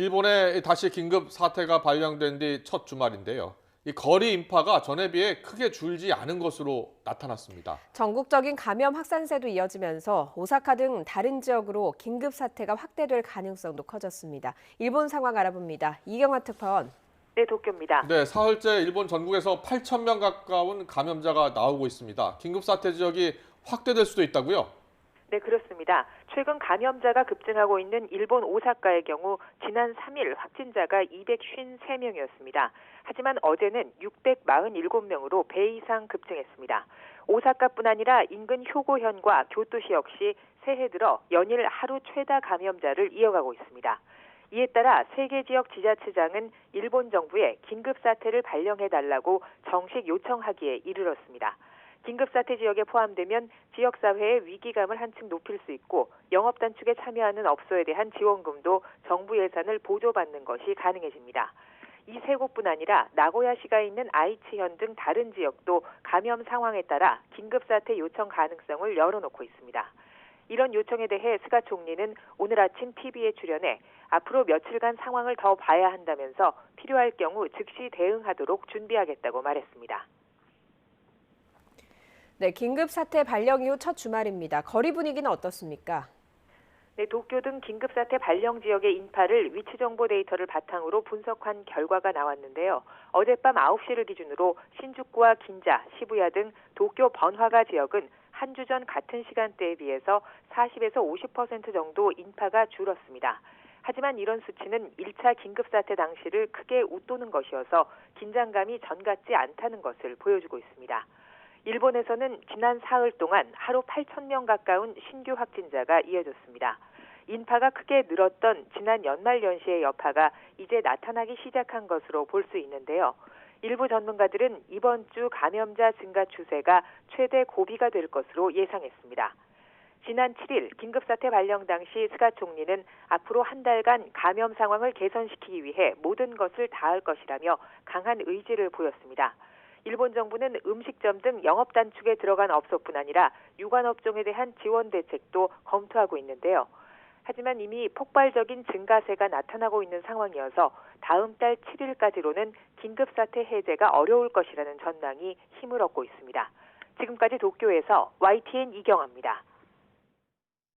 일본에 다시 긴급 사태가 발령된 뒤 첫 주말인데요. 이 거리 인파가 전에 비해 크게 줄지 않은 것으로 나타났습니다. 전국적인 감염 확산세도 이어지면서 오사카 등 다른 지역으로 긴급 사태가 확대될 가능성도 커졌습니다. 일본 상황 알아봅니다. 이경화 특파원. 네, 도쿄입니다. 네, 사흘째 일본 전국에서 8천 명 가까운 감염자가 나오고 있습니다. 긴급 사태 지역이 확대될 수도 있다고요? 네, 그렇습니다. 최근 감염자가 급증하고 있는 일본 오사카의 경우 지난 3일 확진자가 253명이었습니다. 하지만 어제는 647명으로 배 이상 급증했습니다. 오사카뿐 아니라 인근 효고현과 교토시 역시 새해 들어 연일 하루 최다 감염자를 이어가고 있습니다. 이에 따라 세 개 지역 지자체장은 일본 정부에 긴급사태를 발령해달라고 정식 요청하기에 이르렀습니다. 긴급사태 지역에 포함되면 지역사회의 위기감을 한층 높일 수 있고 영업 단축에 참여하는 업소에 대한 지원금도 정부 예산을 보조받는 것이 가능해집니다. 이 세 곳뿐 아니라 나고야시가 있는 아이치현 등 다른 지역도 감염 상황에 따라 긴급사태 요청 가능성을 열어놓고 있습니다. 이런 요청에 대해 스가 총리는 오늘 아침 TV에 출연해 앞으로 며칠간 상황을 더 봐야 한다면서 필요할 경우 즉시 대응하도록 준비하겠다고 말했습니다. 네, 긴급 사태 발령 이후 첫 주말입니다. 거리 분위기는 어떻습니까? 네, 도쿄 등 긴급사태 발령 지역의 인파를 위치 정보 데이터를 바탕으로 분석한 결과가 나왔는데요. 어젯밤 9시를 기준으로 신주쿠와 긴자, 시부야 등 도쿄 번화가 지역은 한 주 전 같은 시간대에 비해서 40에서 50% 정도 인파가 줄었습니다. 하지만 이런 수치는 1차 긴급사태 당시를 크게 웃도는 것이어서 긴장감이 전 같지 않다는 것을 보여주고 있습니다. 일본에서는 지난 사흘 동안 하루 8,000명 가까운 신규 확진자가 이어졌습니다. 인파가 크게 늘었던 지난 연말 연시의 여파가 이제 나타나기 시작한 것으로 볼 수 있는데요. 일부 전문가들은 이번 주 감염자 증가 추세가 최대 고비가 될 것으로 예상했습니다. 지난 7일 긴급사태 발령 당시 스가 총리는 앞으로 한 달간 감염 상황을 개선시키기 위해 모든 것을 다할 것이라며 강한 의지를 보였습니다. 일본 정부는 음식점 등 영업 단축에 들어간 업소뿐 아니라 유관업종에 대한 지원 대책도 검토하고 있는데요. 하지만 이미 폭발적인 증가세가 나타나고 있는 상황이어서 다음 달 7일까지로는 긴급사태 해제가 어려울 것이라는 전망이 힘을 얻고 있습니다. 지금까지 도쿄에서 YTN 이경아입니다.